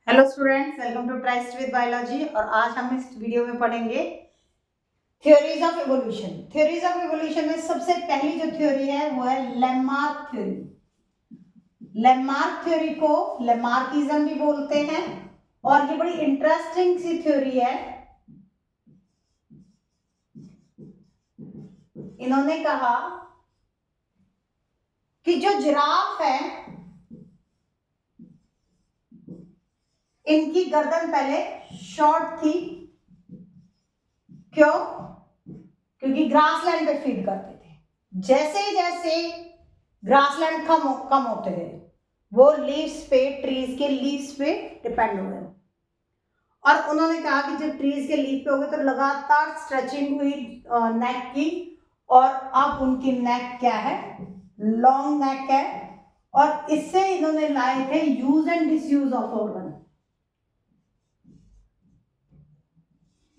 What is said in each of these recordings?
Hello students, welcome to tryst with biology. और आज हम इस वीडियो में पढ़ेंगे theories of evolution. Theories of evolution में सबसे पहली जो थ्योरी है वो है लैमार्क थ्योरी। लैमार्क थ्योरी को लैमार्किज्म भी बोलते हैं और ये बड़ी इंटरेस्टिंग सी थ्योरी है। इन्होंने कहा कि जो जिराफ है इनकी गर्दन पहले शॉर्ट थी। क्यों? क्योंकि ग्रासलैंड पे फीड करते थे। जैसे जैसे ग्रासलैंड कम होते गए वो लीव्स पे, ट्रीज के लीव्स पे डिपेंड हो गए। और उन्होंने कहा कि जब ट्रीज के लीव पे हो गए तो लगातार स्ट्रेचिंग हुई नेक की, और अब उनकी नेक क्या है? लॉन्ग नेक है। और इससे इन्होंने लाए थे use and disuse of organ.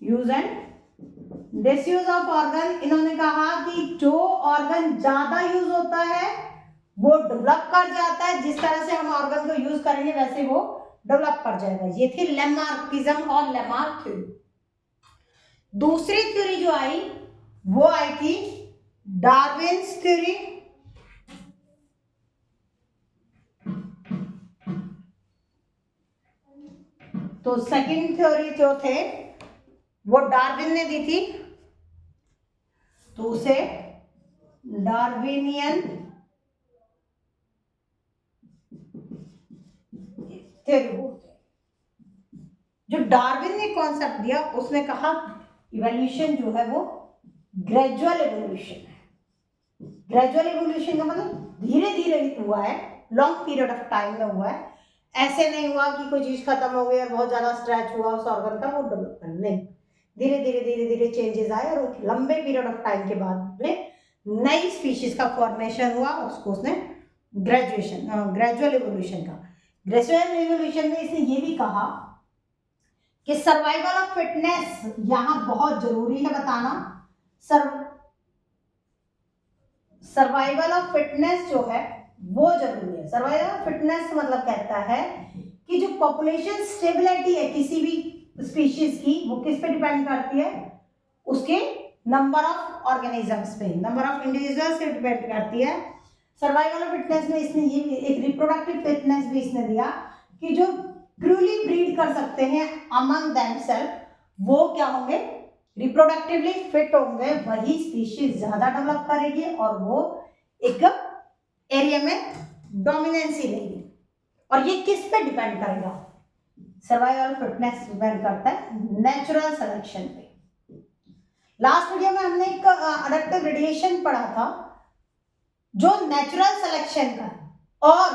Use and disuse of organ, इन्होंने कहा कि जो ऑर्गन ज्यादा यूज होता है वो डेवलप कर जाता है। जिस तरह से हम ऑर्गन को यूज करेंगे वैसे वो डेवलप कर जाएगा। ये थी लैमार्किज्म और लैमार्क थ्योरी। दूसरी थ्योरी जो आई वो आई थी डार्विन्स थ्योरी। तो सेकंड थ्योरी जो थे वो डार्विन ने दी थी, तो उसे डार्विनियन थ्योरी बोलते हैं। जो डार्विन ने कॉन्सेप्ट दिया उसने कहा इवोल्यूशन जो है वो ग्रेजुअल इवोल्यूशन है। ग्रेजुअल इवोल्यूशन का मतलब धीरे धीरे हुआ है, लॉन्ग पीरियड ऑफ टाइम में हुआ है। ऐसे नहीं हुआ कि कोई चीज खत्म हो गई और बहुत ज्यादा स्ट्रेच हुआ उस ऑर्गन का, वो डेवलपमेंट नहीं। धीरे धीरे चेंजेस आए और एक लंबे पीरियड ऑफ टाइम के बाद में नई स्पीशीज का फॉर्मेशन हुआ, उसको उसने ग्रेजुअल इवोल्यूशन का। ग्रेजुअल इवोल्यूशन में इसने ये भी कहा कि सर्वाइवल ऑफ फिटनेस यहां बहुत जरूरी है बताना। सर्वाइवल ऑफ फिटनेस जो है वो जरूरी है। सर्वाइवल ऑफ फिटनेस मतलब कहता है कि जो पॉपुलेशन स्टेबिलिटी है किसी भी स्पीशीज की वो किस पे डिपेंड करती है? उसके नंबर ऑफ ऑर्गेनिजम्स पे, नंबर ऑफ इंडिविजुअल्स पे डिपेंड करती है। सर्वाइवल ऑफ फिटनेस में इसने ये भी एक रिप्रोडक्टिव फिटनेस भी इसने दिया कि जो ट्रूली ब्रीड कर सकते हैं अमंग देमसेल्फ वो क्या होंगे? रिप्रोडक्टिवली फिट होंगे। वही स्पीशीज ज्यादा डेवलप करेगी और वो एक एरिया में डोमिनेंसी लेगी। और ये किस पे डिपेंड करेगा? सर्वाइवल फिटनेस डिपेंड करता है नेचुरल सिलेक्शन पे। लास्ट वीडियो में हमने एक अडैप्टिव रेडिएशन पढ़ा था जो नेचुरल सिलेक्शन का, और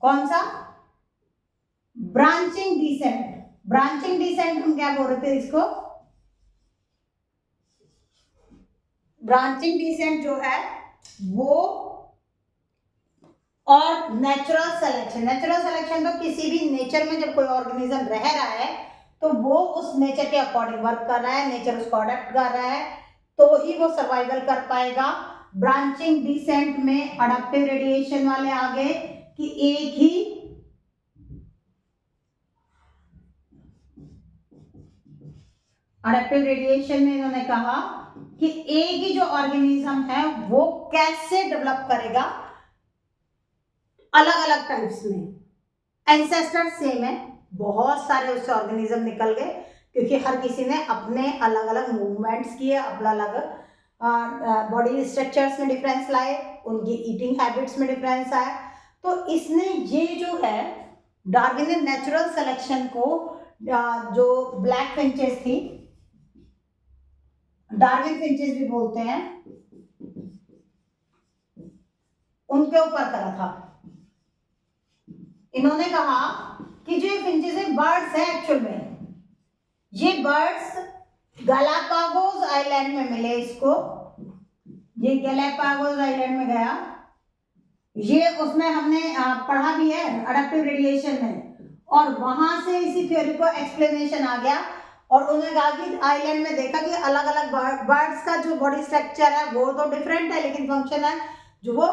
कौन सा? Branching descent. ब्रांचिंग डिसेंट हम क्या बोल रहे थे इसको? ब्रांचिंग डिसेंट जो है वो और नेचुरल सिलेक्शन। नेचुरल सिलेक्शन तो किसी भी नेचर में जब कोई ऑर्गेनिज्म रह रहा है तो वो उस नेचर के अकॉर्डिंग वर्क कर रहा है, नेचर उसको अडेप्ट कर रहा है, तो ही वो सर्वाइवल कर पाएगा। ब्रांचिंग डिसेंट में अडैप्टिव रेडिएशन वाले आ गए कि एक ही अडैप्टिव रेडिएशन में इन्होंने कहा कि एक ही जो ऑर्गेनिज्म है वो कैसे डेवलप करेगा अलग अलग टाइप्स में। एंसेस्टर सेम है, बहुत सारे उससे ऑर्गेनिज्म निकल गए क्योंकि हर किसी ने अपने अलग अलग मूवमेंट्स किए, अपना अलग बॉडी स्ट्रक्चर्स में डिफरेंस लाए, उनकी ईटिंग हैबिट्स में डिफरेंस आया। तो इसने ये जो है डार्विन ने नेचुरल सिलेक्शन को जो ब्लैक फिंचेस थी, डार्विन फिंचेस भी बोलते हैं, उनके ऊपर करा था। इन्होंने कहा कि जो ये फिंचेस है बर्ड्स है, एक्चुअल में ये बर्ड्स गैलापागोस आइलैंड में मिले इसको। ये गैलापागोस आइलैंड में गया, ये उसमें हमने पढ़ा भी है अडैप्टिव रेडिएशन में, और वहां से इसी थ्योरी को एक्सप्लेनेशन आ गया। और उन्होंने कहा कि आइलैंड में देखा कि अलग अलग बर्ड्स का जो बॉडी स्ट्रक्चर है वो तो डिफरेंट है लेकिन फंक्शन है जो वो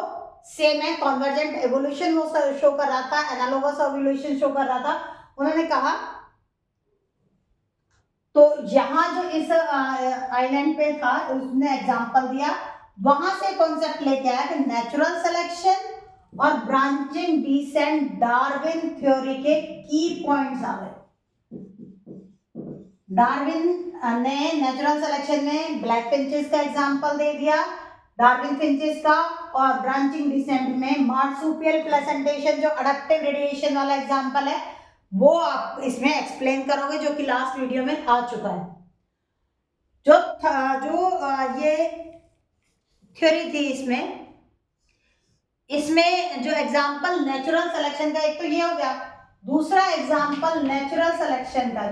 सेम है, कॉन्वर्जेंट एवोल्यूशन वो शो कर रहा था, एनालॉगस एवोल्यूशन शो कर रहा था। उन्होंने कहा तो यहाँ जो इस आइलैंड पे था उसने एग्जांपल दिया, वहां से कॉन्सेप्ट लेके आया कि नेचुरल सिलेक्शन और ब्रांचिंग डिसेंट डार्विन थ्योरी के की पॉइंट्स आ गए। डार्विन ने नेचुरल सिलेक्शन में ब्लैक फिंचेस का एग्जांपल दे दिया, डार्विन फिंचेस का, और ब्रांचिंग डिसेंट में मार्सुपियल प्लेसेंटेशन जो अडैप्टिव रेडिएशन वाला एग्जांपल है वो आप इसमें एक्सप्लेन करोगे, जो कि लास्ट वीडियो में आ चुका है। ये थ्योरी थी इसमें जो एग्जांपल नेचुरल सिलेक्शन का, एक तो ये हो गया, दूसरा एग्जांपल नेचुरल सिलेक्शन का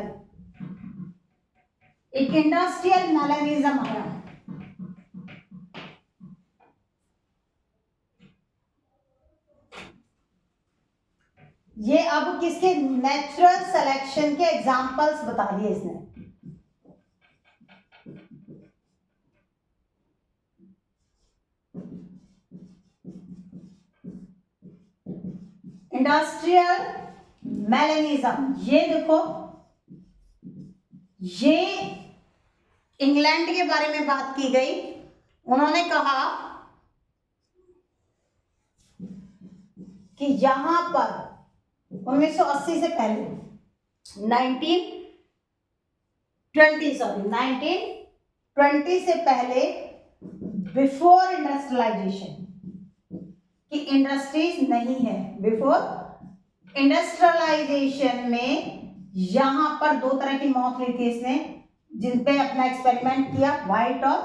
एक इंडस्ट्रियल मैलेनिज्म आया। ये अब किसके नेचुरल सिलेक्शन के एग्जांपल्स बता दिए इसने। इंडस्ट्रियल मैलेनिज्म, ये देखो, ये इंग्लैंड के बारे में बात की गई। उन्होंने कहा कि यहां पर 1980 से पहले 1920 से पहले बिफोर इंडस्ट्रियलाइजेशन की इंडस्ट्रीज नहीं है। बिफोर इंडस्ट्रियलाइजेशन में यहां पर दो तरह की मौत हुई थी इसने, जिन पे अपना एक्सपेरिमेंट किया, व्हाइट और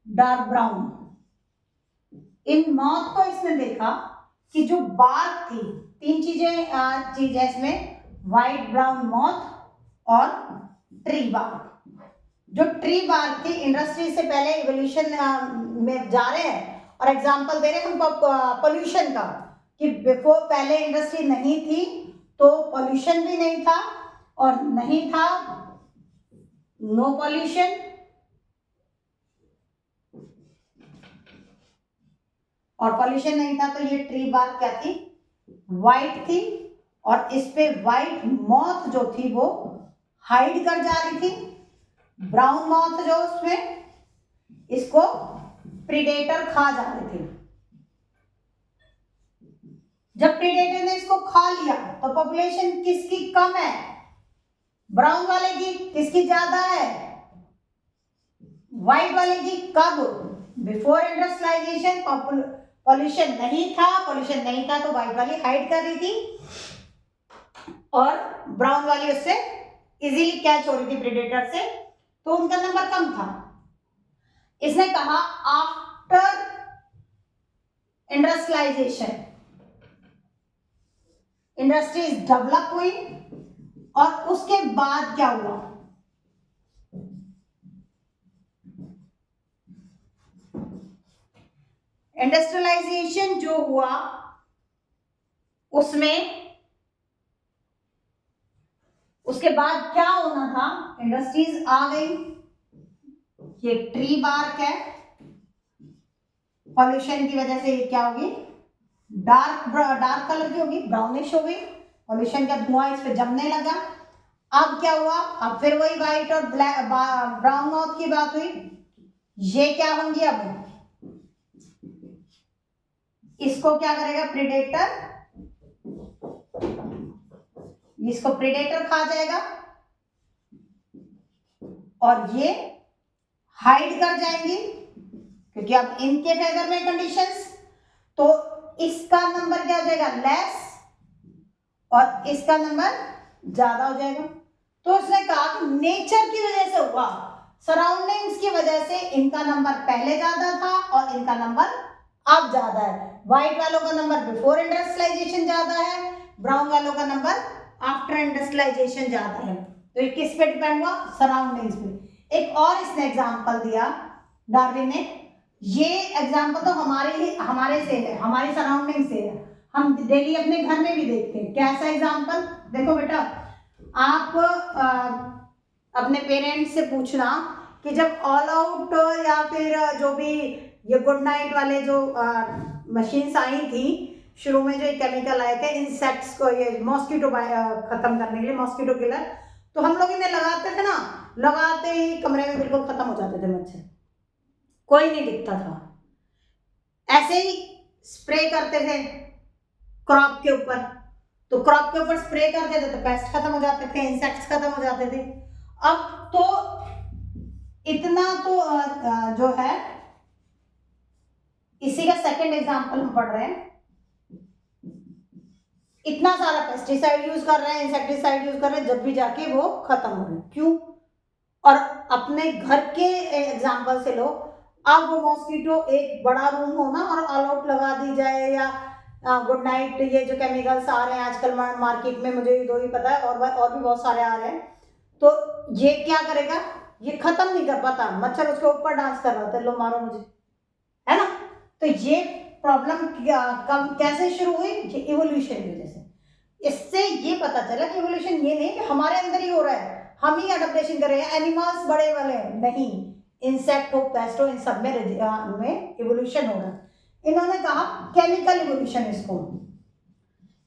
डार्क ब्राउन। इन मौत को इसने देखा कि जो बार्क थी, तीन चीज है इसमें, व्हाइट ब्राउन मौत और ट्री बार्क। जो ट्री बार्क थी, इंडस्ट्री से पहले इवोल्यूशन में जा रहे हैं और एग्जांपल दे रहे हैं हम पोल्यूशन का, कि बिफोर पहले इंडस्ट्री नहीं थी तो पोल्यूशन भी नहीं था, और नहीं था नो पोल्यूशन, और पोल्यूशन नहीं था, तो ये ट्री बार्क क्या थी, व्हाइट थी, और इस पे व्हाइट मॉथ जो थी वो हाइड कर जा रही थी। ब्राउन मॉथ जो उसमें इसको प्रीडेटर खा जा रहे थे। जब प्रीडेटर ने इसको खा लिया तो पॉपुलेशन किसकी कम है, ब्राउन वाले की। किसकी ज्यादा है, व्हाइट वाले की। कब, बिफोर इंडस्ट्रियलाइजेशन पॉल्यूशन नहीं था तो व्हाइट वाली हाइड कर रही थी, और ब्राउन वाली उससे इजीली कैच हो रही थी प्रेडेटर से, तो उनका नंबर कम था। इसने कहा आफ्टर इंडस्ट्रियलाइजेशन इंडस्ट्रीज डेवलप हुई, और उसके बाद क्या हुआ, इंडस्ट्रियलाइजेशन जो हुआ उसमें उसके बाद क्या होना था, इंडस्ट्रीज आ गई, ये ट्री बार्क है, पॉल्यूशन की वजह से ये क्या होगी, डार्क कलर की होगी, ब्राउनिश हो गई, पॉल्यूशन का धुआं इस पे जमने लगा। अब क्या हुआ, अब फिर वही व्हाइट और ब्राउन मॉथ की बात हुई। ये क्या होंगी, अब इसको क्या करेगा प्रेडेटर, इसको प्रेडेटर खा जाएगा, और ये हाइड कर जाएंगी, क्योंकि अब इनके फेवर में कंडीशंस, तो इसका नंबर क्या हो जाएगा, लेस, और इसका नंबर ज्यादा हो जाएगा। तो उसने कहा कि नेचर की वजह से हुआ, सराउंडिंग्स की वजह से इनका नंबर पहले ज्यादा था और इनका नंबर अब ज्यादा है। व्हाइट वालों का नंबर बिफोर इंडस्ट्रियलाइजेशन ज्यादा है, ब्राउन वालों का नंबर आफ्टर इंडस्ट्रियलाइजेशन ज्यादा है। तो ये किस पे डिपेंड हुआ, सराउंडिंग्स पे। एक और इसने एग्जांपल दिया डार्विन ने, ये एग्जांपल तो हमारे से है, हमारी सराउंडिंग से है, हम डेली अपने घर में भी देखते हैं। कैसा एग्जांपल, देखो बेटा, आप अपने पेरेंट्स से पूछना कि जब ऑल आउट या फिर जो भी ये गुड नाइट वाले जो मशीन्स आई थी शुरू में, जो केमिकल आए थे इंसेक्ट्स को, ये मॉस्किटो खत्म करने के लिए, मॉस्किटो किलर, तो हम लोग इन्हें लगाते थे ना, लगाते ही कमरे में बिल्कुल खत्म हो जाते थे मच्छर, कोई नहीं दिखता था। ऐसे ही स्प्रे करते थे क्रॉप के ऊपर, तो क्रॉप के ऊपर स्प्रे करते थे तो पेस्ट खत्म हो जाते थे, इंसेक्ट्स खत्म हो जाते थे। अब तो इतना तो जो है, इसी का सेकंड एग्जांपल हम पढ़ रहे हैं, इतना सारा पेस्टिसाइड यूज कर रहे हैं, इंसेक्टिसाइड यूज कर रहे हैं, जब भी जाके वो खत्म हो रहे हैं। क्यों? और अपने घर के एग्जांपल से लो, अब वो मॉस्किटो एक बड़ा रूम हो ना और ऑल आउट लगा दी जाए, या गुड नाइट, ये जो केमिकल्स आ रहे हैं आजकल मार्केट में, मुझे दो ही पता है, और भी बहुत सारे आ रहे हैं, तो ये क्या करेगा, ये खत्म नहीं कर पाता, मच्छर उसके ऊपर डांस कर रहा था, लो मारो मुझे, है ना। तो ये प्रॉब्लम कब कैसे शुरू हुई? ये इवोल्यूशन की वजह से। इससे ये पता चला कि इवोल्यूशन ये नहीं कि हमारे अंदर ही हो रहा है, हम ही अडॉप्टेशन कर रहे हैं, एनिमल्स बड़े वाले नहीं, इंसेक्ट हो, पेस्ट हो, इन सब में इवोल्यूशन हो रहा है। इन्होंने कहा केमिकल इवोल्यूशन, इसको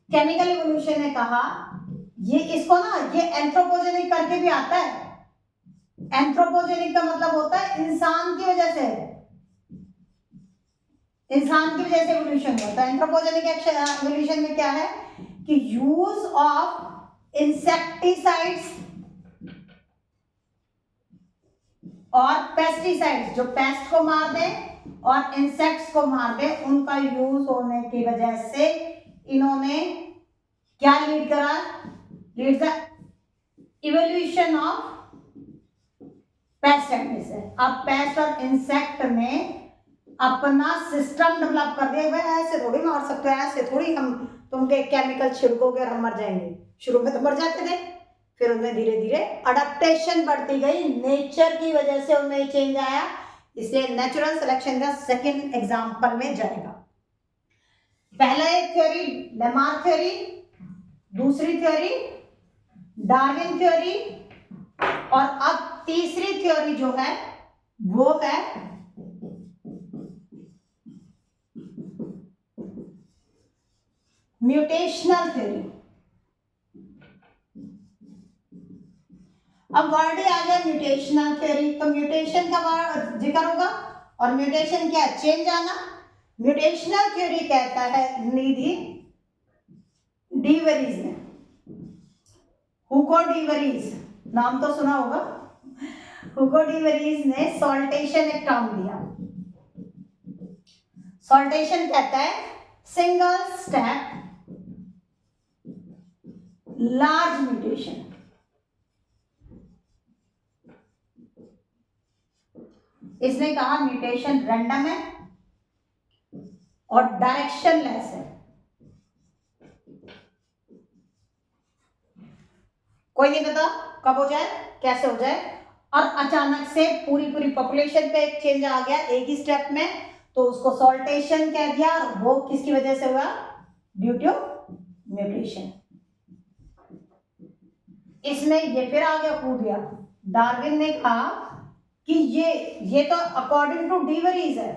केमिकल इवोल्यूशन ने कहा, ये इसको ना ये एंथ्रोपोजेनिक करके भी आता है। एंथ्रोपोजेनिक का मतलब होता है इंसान की वजह से, इंसान की वजह से इवोल्यूशन होता है। एंथ्रोपोजेनिक इवोल्यूशन में क्या है कि यूज ऑफ इंसेक्टिसाइड्स और पेस्टिसाइड्स, जो पेस्ट को मार दे और इंसेक्ट्स को मार दे, उनका यूज होने की वजह से इन्होंने क्या लीड करा? Lead the evolution of paste and insect. अब पेस्ट और इंसेक्ट ने अपना सिस्टम डेवलप कर दिया, भाई ऐसे थोड़ी मार सकते हैं, ऐसे थोड़ी हम तुमके केमिकल छिड़कोगे और हम मर जाएंगे। शुरू में तो मर जाते थे, फिर उनमें धीरे धीरे अडेप्टेशन बढ़ती गई, नेचर की वजह से उनमें चेंज आया, इसलिए नेचुरल सिलेक्शन का सेकंड एग्जांपल में जाएगा। पहला एक थ्योरी लेमार्क थ्योरी, दूसरी थ्योरी डार्विन थ्योरी, और अब तीसरी थ्योरी जो है वो है म्यूटेशनल थ्योरी। अब वर्ड ही आ गया म्यूटेशनल थ्योरी, तो म्यूटेशन का जिक्र होगा, और म्यूटेशन क्या? चेंज आना। म्यूटेशनल थ्योरी कहता है निधि डीवरीज ने, हुगो डीवरीज, नाम तो सुना होगा, हुगो डीवरीज ने सॉल्टेशन एक टर्म दिया। सॉल्टेशन कहता है सिंगल स्टेप लार्ज म्यूटेशन। इसने कहा म्यूटेशन रैंडम है और डायरेक्शनलेस है, कोई नहीं पता कब हो जाए, कैसे हो जाए, और अचानक से पूरी पॉपुलेशन पे एक चेंज आ गया एक ही स्टेप में, तो उसको सॉल्टेशन कह दिया। और वो किसकी वजह से हुआ? Due to mutation. इसमें ये फिर आगे कूद गया, डार्विन ने कहा कि ये तो अकॉर्डिंग टू डीवरीज है,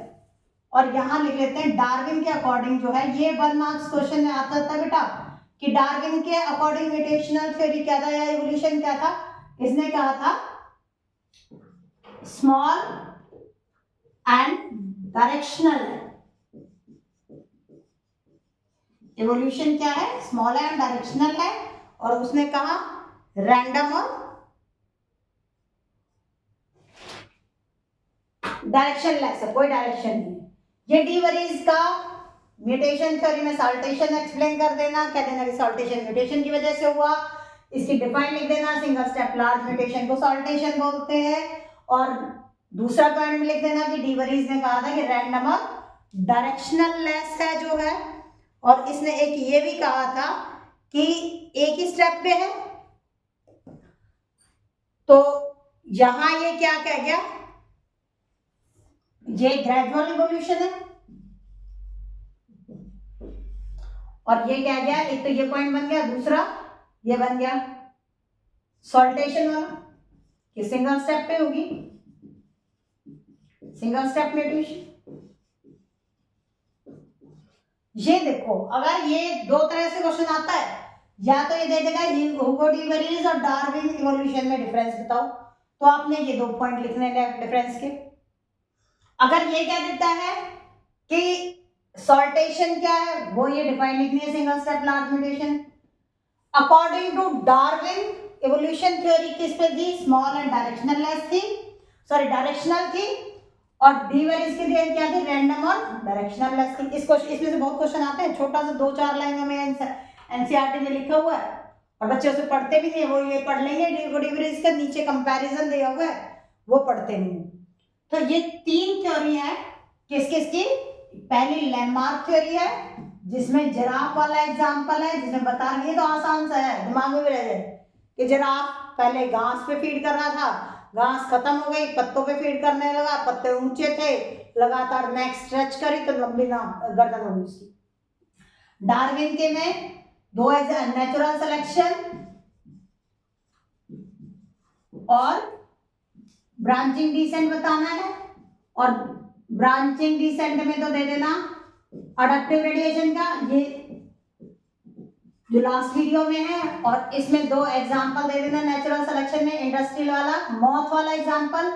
और यहां लिख लेते हैं डार्विन के अकॉर्डिंग जो है, ये 1 मार्क्स क्वेश्चन में आता था बेटा कि डार्विन के अकॉर्डिंग म्यूटेशनल थ्योरी क्या था या इवोल्यूशन क्या था। इसने कहा था स्मॉल एंड डायरेक्शनल है। इवोल्यूशन क्या है? स्मॉल एंड डायरेक्शनल है, और उसने कहा रैंडम और डायरेक्शनलेस है, कोई डायरेक्शन नहीं है। ये डीवरीज का म्यूटेशन थ्योरी में सॉल्टेशन एक्सप्लेन कर देना, कह देना कि सॉल्टेशन म्यूटेशन की वजह से हुआ, इसकी डिफाइन लिख देना, सिंगल स्टेप लार्ज म्यूटेशन को सॉल्टेशन बोलते हैं, और दूसरा पॉइंट में लिख देना कि डीवरीज ने कहा था कि रैंडम और डायरेक्शनलेस है जो है, और इसने एक ये भी कहा था कि एक ही स्टेप पे है, तो यहां ये क्या कह गया, ये ग्रेजुअल इवोल्यूशन है, और ये क्या गया, एक तो ये पॉइंट बन गया, दूसरा ये बन गया सॉल्टेशन वाला कि सिंगल स्टेप पे होगी, सिंगल स्टेप म्यूटेशन। ये देखो, अगर ये दो तरह से क्वेश्चन आता है, या तो ये दे देगा ह्यूगो डी और डार्विन इवोल्यूशन में डिफरेंस बताओ, तो आपने ये 2 पॉइंट लिखने हैं डिफरेंस के। अगर ये क्या देता है कि सॉल्टेशन क्या है, वो ये डिफाइन लिखनी है, single step large mutation. According to Darwin evolution theory किस पे थी, स्मॉल एंड डायरेक्शनल लेस थी, सॉरी डायरेक्शनल थी, और डी वेरिएंस की थ्योरी क्या थी, रैंडम और डायरेक्शनल लेस थी। इसमें से बहुत क्वेश्चन आते हैं, छोटा सा 2-4 लाइनों में एनसीईआरटी में लिखा हुआ है, और बच्चे उसे पढ़ते भी नहीं, वो ये पढ़ लेंगे डी वेरिएंस का, नीचे कंपैरिजन दिया हुआ है, वो पढ़ते नहीं। तो ये 3 थ्योरी है, किस किस की, पहली लैंडमार्क थ्योरी है, जिसमें जिराफ वाला एग्जांपल है, जिसमें बता रही है, तो आसान सा है, दिमाग में भी रह जाए कि जिराफ पहले घास पे फीड कर रहा था, घास खत्म हो गई, पत्तों पे फीड करने लगा, पत्ते ऊंचे थे, लगातार नेक स्ट्रेच करी तो लंबी गर्दन हो गई उसकी। डार्विन के में 2 नेचुरल सिलेक्शन और ब्रांचिंग डिसेंट बताना है, और ब्रांचिंग डिसेंट में तो दे देना अडक्टिव रेडिएशन का, ये जो लास्ट वीडियो में है, और इसमें 2 एग्जांपल दे देना नेचुरल सिलेक्शन में, इंडस्ट्रियल वाला मॉथ वाला एग्जांपल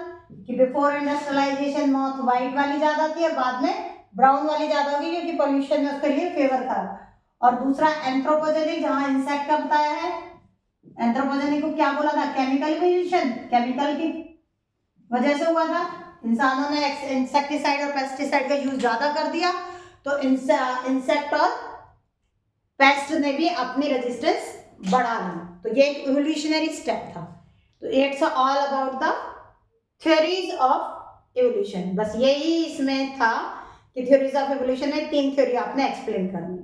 कि बिफोर इंडस्ट्रियलाइजेशन मॉथ वाइट वाली ज्यादा थी और बाद में ब्राउन वाली ज्यादा होगी क्योंकि पोल्यूशन ने उसके लिए फेवर करा, और दूसरा एंथ्रोपोजेनिक, जहां इंसेक्ट का बताया है, एंथ्रोपोजेनिक को क्या बोला था, केमिकल इवोल्यूशन, केमिकल की वजह से हुआ था, इंसानों ने इंसेक्टिसाइड और पेस्टिसाइड का यूज ज्यादा कर दिया, तो इंसेक्ट और पेस्ट ने भी अपनी रेजिस्टेंस बढ़ा ली, तो ये एक इवोल्यूशनरी स्टेप था। तो it's all about the theories of evolution, बस यही इसमें था कि थ्योरीज ऑफ इवोल्यूशन में 3 थ्योरी आपने एक्सप्लेन करनी।